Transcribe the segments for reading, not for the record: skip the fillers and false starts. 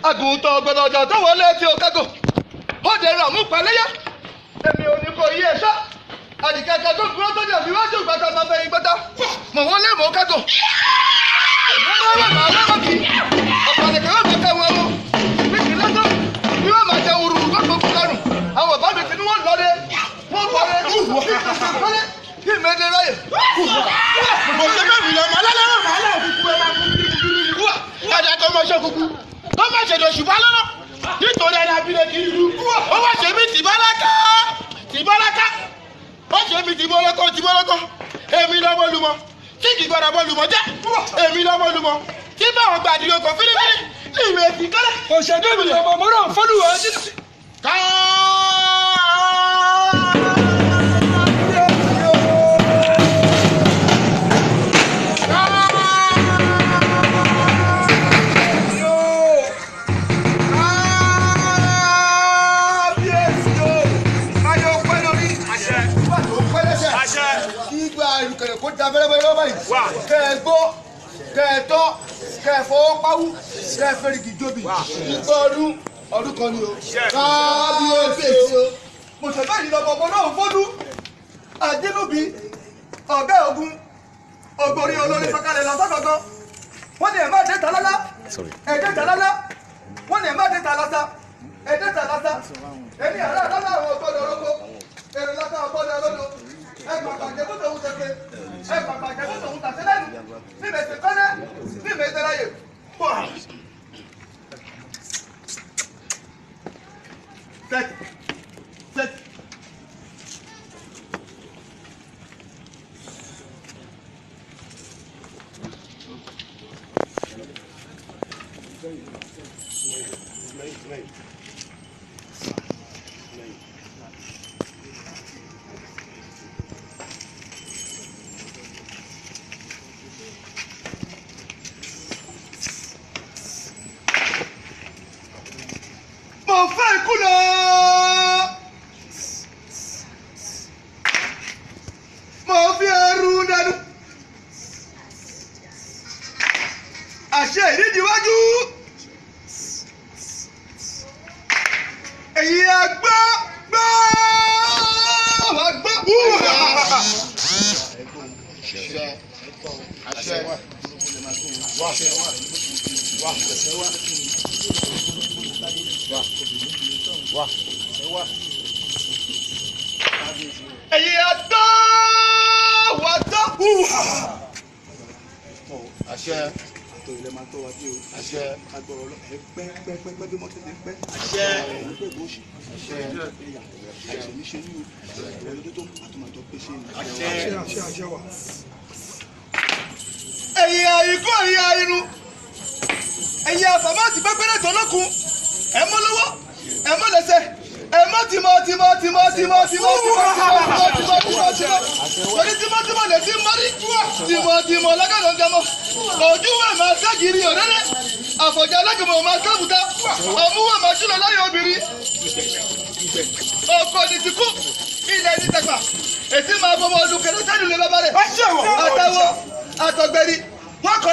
àgùntàn ọ̀gbọ̀dọ̀jọ̀ tó wọlé tí o kágò ó dẹrù àmúpaléyà èmi ò ní kò yí ẹ sá àdìkàkà tó dúró tó dẹ̀ fi wájú ìgbàta máa fẹ́ ìgbàta mọ̀ wọ́n lé mọ̀ ó kágò ìgbàlọ́wọ́ màá lọ́wọ́ kì í ọ̀pọ̀lọpọ̀ yóò máa tẹ wọn lọ bíkì lọ́tọ̀ bí wọ́n máa tẹ wúru gbọ́dọ̀ kú lọ́rùn àwọn bàbá mi ti ní wọ́n lọ́dẹ wọ́n kọ́lé kí mẹ́tẹ́ ráyè. mo ṣe bẹ́ẹ̀ mi lọ mọ́ lọ́lọ́rọ̀ mọ́ lọ́wọ́ kúkú ẹ máa kú kájà tó mọ̀ ṣe kúkú tó má ṣe dòṣù bá lọ́nà nítorí ẹni abilé kì í lu ó wá ṣe mí tìbálákà ó ṣe mí tìbọ́lọ́kọ́ èmi lọ́mọ lumọ tí kì í gbọ́dọ̀ bọ́ lumọ jẹ́ èmi lọ́mọ lumọ tí báwọn gbàdúrà kọ fílífílí ní ìwé ti kọ́lẹ̀. òṣèlú mi lè mọ̀ mọ́rọ̀ fọ́lùwẹ̀ ẹ́ títí. kẹ́ẹ̀gbọ́ kẹ́ẹ̀tọ́ kẹ́ẹ̀fọwọ́páwú kẹ́ẹ̀fẹ́rìgì jóbi nígbà ọdún kan ni o kábíyèsí o mùsùlùmí yìí lọ́mọ ọmọ náà fọ́dún àdínúbí ọ̀gá ogun ògbórí olórí sọ̀kalẹ̀ lọ́sọ̀gọ̀gọ̀ wọ́n ní ẹ̀ má dé találá ẹ̀dẹ́ találá wọ́n ní ẹ̀ má dé talásá ẹ̀dẹ́ talásá ẹni àrà lọ́la àwọn ọ̀gbọ́dọ̀ ọlọ́gbọ́ èrè lọ́ta ọ̀gbọ́dọ̀ ọlọ́dọ̀ ẹ pàpà jẹ tó tòun tẹ̀kẹ́ ẹ pàpà jẹ tó tòun tàṣẹ lẹ́nu ní mẹsẹ̀ kọ́lẹ́ ní mẹsẹ̀ láyè pọ̀. Tẹ́tí. Mo fẹ́ ikú lọ. Mo fi ẹrù dẹnu. Àṣẹ ìdíjìwájú. Èyí àgbọ̀ gbọ́ wà gbọ́. Èyí àtọ́ wà tọ́. Àṣẹ. Àtọ̀ ilẹ̀ máa tọ́ wa bí o. Àṣẹ. Agbọ̀rọ̀ lọ pẹ́pẹ́pẹ́ bí mọ́tò ti pẹ́. Àṣẹ. Àṣẹ. Àṣẹ ní ṣe ní o. Ẹ̀rọ tó àtúmọ̀tọ́ pé ṣe ní. Àṣẹ wà. Èyí àyíkọ́ èyí àyínú. Èyí àfàmásì pẹ́pẹ́rẹ́ tọ́lọ́kùn. Ẹ mọ́ lọ́wọ́, ẹ mọ́ lẹ́sẹ̀. Ẹ mọ́ tìmọ̀. Torí tímọ́tímọ́ lè ti mọ́rí. Tìmọ̀ lágàgàn jẹmọ́. Ojú wẹ̀ máa ságìrì òrẹ́rẹ́. Àfọ̀jà alágàmọ̀ máa kábùtà. Ọmúwẹ̀ máa ṣúlọ láyé obìnrin. Ọkọ̀ ní ti kú. Ilẹ̀ ní tẹ̀pà. Èsì máa fọmọ ọdún kẹlẹ́ sẹ́nu lè bàbá rẹ̀. Àtàwọ̀ àtọ̀gbẹ̀rì. Wọ́n kọ̀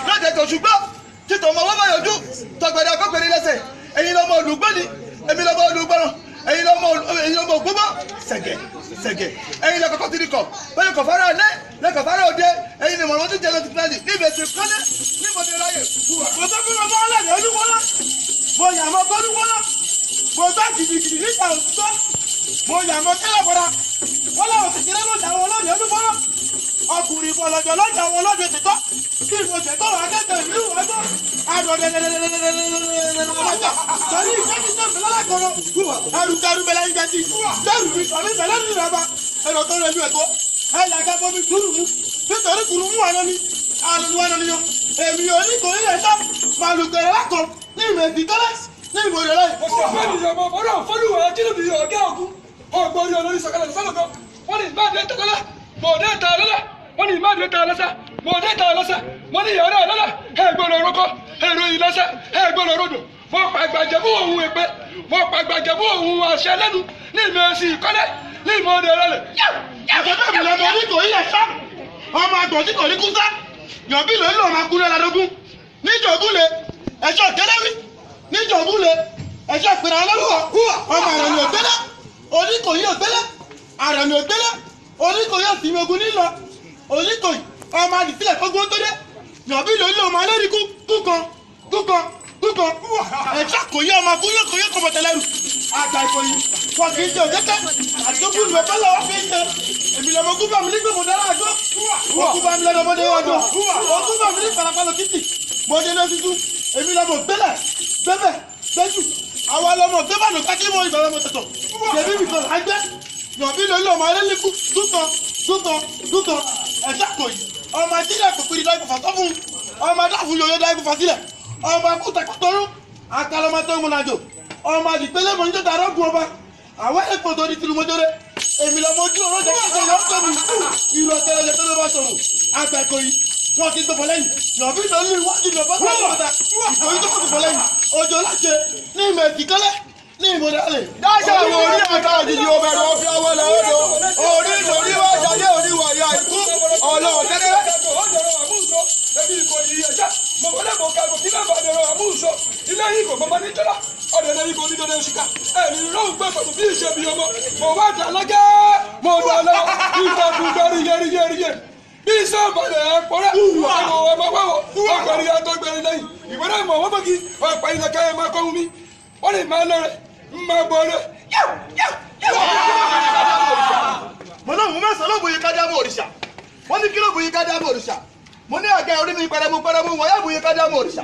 lọ́dẹ̀ tó ṣùgbọ́n títọ̀ ọmọ wọ́n bá yọjú tọ̀gbẹ̀rẹ̀ akọ́gbẹ̀rẹ̀ lẹ́sẹ̀. Ẹ̀yin lọ́mọ olùgbọ́ni, èmi lọ́mọ olùgbọ́ràn. Ẹ̀yin lọ́mọ ògbómọ̀ sẹ̀gẹ̀. Ẹ̀yin lọ́kọ̀kọ́ ti di kọ̀. Bẹ́ẹ̀ni kọ̀ fara alẹ́ lẹ́kọ̀ fara òde. Ẹ̀yin ni mọ̀ràn tó jẹ́ lọ́tí pílánì. Níbi ètò ìkọ́lé ní mọ̀tò láyè. Mo tó fún ọmọ ọlọ́dẹ olúwọ́lá. Mo yà mọ́ gbọ́dúwọ́lá. Mo bá gidigidi níta òtútọ́. Mo yà mọ́ kẹ́lẹ́bọ̀dá. Wọ́n láwọn kékeré lọ́jà àwọn ọlọ́dẹ olúwọ́lá. Ọkùnrin ìbọ̀lọ́jọ̀ lọ́jà àwọn ọlọ́dẹ tìtọ́. Kí mo jẹ Sari ìṣẹ́jú náà bẹ̀rẹ̀ lákọ̀ọ́rọ̀. Ẹrù bẹ̀rẹ̀ ń gẹ̀ẹ́sì. Dẹ́rù mi sọ̀rọ̀ bẹ̀rẹ̀ ní ìrọ̀bà. Ẹ̀rọ tó rẹ̀ mí ẹ̀kọ́. Ẹ̀yà ká bọ́ mi kúrú mu. Nítorí kúrú mu àná ni. Àná ni wọ́n ní yan. Èmi ò ní kò ní lè sá. Màlùkẹ̀rẹ̀ lákọ̀ ní ìmọ̀ èdè tọ́lẹ̀ ní ìmọ̀ ìrẹ̀lẹ̀. Ọ̀sẹ̀ fẹ́ ni ìyàmọ̀ ọ̀rọ̀ fọ́lùwà ajínigbì ọ̀gá ògún. Ọgbọ́n orí olórí sọ̀kalẹ̀ sọ́lọ́kọ́. Wọ́n ní ìbáàdì ẹ̀ta lọ́lá. Mọ̀ọ́dẹ́ ẹ̀ta lọ́lá. Wọ́n ní ìbáàdì ẹ̀ta lọ́sà. Mọ̀ọ́dẹ́ ẹ̀ta lọ́sà. Wọ́n ní ìyàrá lọ́lá. Ẹ̀gbọ́n orúkọ. Èrò ìlọ́sà. Ẹ̀gbọ́n orúdò. Wọ́n pa àgbàjẹ̀bú òun èpè. Wọ́n pa àgbàjẹ̀bú òun àṣẹ lẹ́nu. Ní ìmọ̀ ẹ̀sìn ìkọ́lẹ̀. Ní ìmọ̀ ọdẹ ọlọ́lẹ̀. Àkọ́kọ́ mi lọ́mọ orí kò yẹ sá. Ọmọ àgbọ̀n tí kò ní kú sá. Yọ̀bí ló ń lò máa kú lọ́ladógún. Níjọ̀gúnlé. Ẹ̀ṣọ́ tẹ́lẹ̀wí. Níjọ̀gúnlé. Ẹ̀ṣọ́ ìpínlẹ̀ ọlọ́wọ́. Ọmọ àrẹ̀mí ògbélé. Oníkòyí ògbélé. Àrẹ̀mí ògbélé. Oníkòyí òsìmí ogun nílọ. Oníkòyí. Ọmọ àdìsílẹ̀ tó gbó tó dé. Yọ̀bí ló ń lò máa lórí kúkan. Ẹ̀ṣọ́ kòyí ọmọ kúyé kọmọtẹlẹ́rù. Àgbà ìkòyí. Wọ́n kì í jẹ òjẹ́kẹ́. Àtọ́kùn ìwé fẹ́lẹ̀ wọ́n fi ń jẹ. Èmi lọ́mọ gúbà mi nígbà mo dára àjọ. Wọ́n gúbà mi lẹ́nu ọmọdé wájú. Wọ́n gúbà mi ní palapalo títì. Mo dé lọ tuntun. Èmi lọ́mọ gbẹ́lẹ̀ gbẹ́bẹ̀ gbẹ́jù. Àwa lọ́mọ gbẹ́bà ló ká kí mo ìgbà lọ́mọ tẹ̀tọ̀. Yẹ̀bí mi kan àgbẹ̀. Yọ̀bí ló lọ́mọ alẹ́lẹ́kù dúkan. Ẹ̀ṣá kò yìí. Ọmọ ajílẹ̀ kò pèrè dáìkò fàtọ́ fún. Ọmọ adáfún yòóyó dáìkò fàtílẹ̀. Ọmọ akútakọ̀tọ̀rún. Àkàlọ́mọ tó ń múnajò. Ọmọ àdìpẹ́lẹ́ mọ̀ níjọ́ tààrọ́ gun ọba. Àwọn ẹ̀kọ́ tó di tìlúmọ́jọ́rẹ́. Èmi lọ́mọ ojú ọ̀rọ̀ jẹ́ kíkẹ́ yọ̀ ọ́tọ́ mi. Ìlú ọ̀tẹ́lẹ̀ tó ló bá sọ̀rọ̀. Àgbẹ̀kọ̀ yìí. Wọ́n ti gbọ́fọ̀ lẹ́yìn. Yọ̀bí ló ní ìwádìí lọ́bọ̀ tó ń bọ̀ta. Ìkòyí tó gbọ́fọ̀ lẹ́yìn. Òjò láṣẹ ní ìmọ̀ ìtìkọ́lẹ̀ ní ìmọ̀dálẹ̀. Dáṣà wo orí àtà òjijì obìnrin ọ̀fi ọwọ́ la ọ̀dọ̀. Orí ìtòrí wá ṣayé orí wàyà ikú. Ọlọ́ọ̀tẹ́lẹ̀. Ebi ìkòyí ẹja, mo wọlé mo ka gòkè náà bàdé ọ̀rọ̀ àmúṣọ. Ilé yìí kò mọ́mọ́ ní jọlá. Ọ̀dọ̀ náà yìí kò ní dọ́dọ̀ ṣìkà. Ẹ̀mí rọ́ọ̀n gbẹ́ pẹ̀lú bí ìṣe bí ọmọ. Mo wá dà lọ́gẹ́. Mo dà lọ. Ìgbà kú dọ́rí yẹ́rìyẹ́rìyẹ́. Bí sọ́ọ̀bàlẹ̀ ẹ̀pọ̀rẹ́. Àwọn ọmọ wáwọ̀. Ọkùnrin yà tó gbẹ̀rẹ̀ lẹ́yìn. Ìwọ́n náà mọ̀ wọ́n bọ́gì. Ọ̀pá ìlẹ̀kẹ́ ẹ̀ máa kọ́ mi. Wọ́n lè máa lọ rẹ̀. Máa bọ̀ rẹ̀. Mo náà mú mẹ́sàn-án ló buyì kájà mọ́ òrìṣà. Wọ́n ní kí ló buyì kájà mọ́ òrìṣà. Mo ní àga orí mi pẹrẹmu wọ́n yá buyì kájà mọ́ òrìṣà.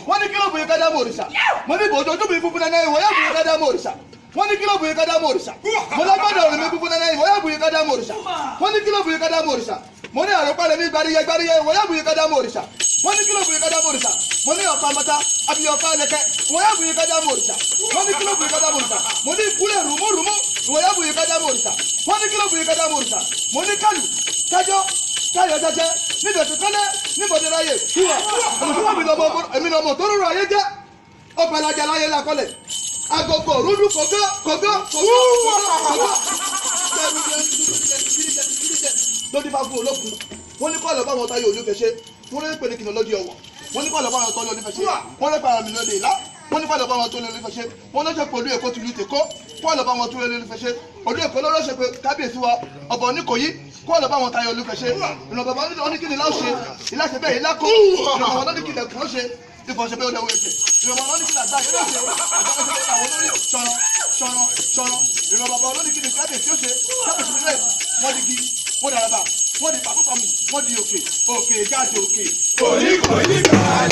Wọ́n ní kí ló buyì kájà mọ́ òrìṣà. Mo ní bòjò ojú mi funfun náà wọ́n yá buyì kájà mọ́ òrìṣà. Wọ́n ní kí ló buyì kájà mọ́ òrìṣà. Mo lágbádọ̀ orí mi funfun náà wọ́n yá buyì kájà mọ́ òrìṣà. Wọ́n ní kí ló buyì kájà mọ́ òrìṣà. Mo ní àròpalẹ̀ mi gbáríyẹ wọ́n yá buyì kájà mọ́ òrìṣà. Wọ́n ní kí ló buyì kájà mọ́ òrìṣà. Mo ní ọ̀pá mọ́ta abiyọ̀pá ẹlẹ́kẹ́ wọ́n yá buyì kájà mọ́ òrìṣà. Wọ́n ní kí ló buyì kájà mọ́ òrìṣà. Mo ní ìkúlẹ̀ rùmúrùmú wọ́n yá buyì kájà mọ́ òrìṣà. Wọ́n ní kí ló buyì kájà mọ́ òrìṣà. Mo ní kálù kájọ́ káyọ̀ jẹjẹ níbẹ̀ tó kálẹ̀ níbọ̀dé láyé wúwà èmi lọ́mọ tó rúru ayé jẹ́ ọ̀pẹ̀lájà láyé lakọ́lẹ̀ agogo rúdú kògó lódì bá fún olókùn wọ́n ní kọ́ ọ̀lọ́ báwọn táyé olúfẹ́ ṣe wọ́n lè pè ní kìnnà lọ́dí ọ̀wọ̀ wọ́n ní kọ́ ọ̀lọ́ báwọn tó lé olúfẹ́ ṣe wọ́n lè pa àmì lóde ìlà wọ́n ní kọ́ ọ̀lọ́ báwọn tó lé olúfẹ́ ṣe wọ́n lọ́sẹ̀ pẹ̀lú èkó tìlú tèkó kọ́ ọ̀lọ́ báwọn tó lé olúfẹ́ ṣe olú èkó lọ́rọ́ ṣe pé kábíyèsí wa ọ̀bọ̀ oníkòyí kọ́ ọ̀lọ́ báwọn táyé olúfẹ́ ṣe ìrànbọ̀ bá ní kíni láṣẹ ìláṣẹ bẹ́ẹ̀ ìlákó ìrànbọ̀ lọ́ní kíni ẹ̀kọ́ ṣe ìfọ̀ṣẹ́ bẹ́ẹ̀ olówó ẹ̀jẹ̀ ìrànbọ̀ lọ́ní kíni àgbà yẹn lọ́ṣẹ̀ àwọn olórí ṣọ̀rọ̀ ìrànbọ̀ lọ́ní kíni kábíyèsí ó ṣe kábíyèsí bẹ́ẹ̀ wọ́n di gi wọ́n di àràbà wọ́n di pàmùpàmù wọ́n di òkè jáde òkè. Oníkòyí kan.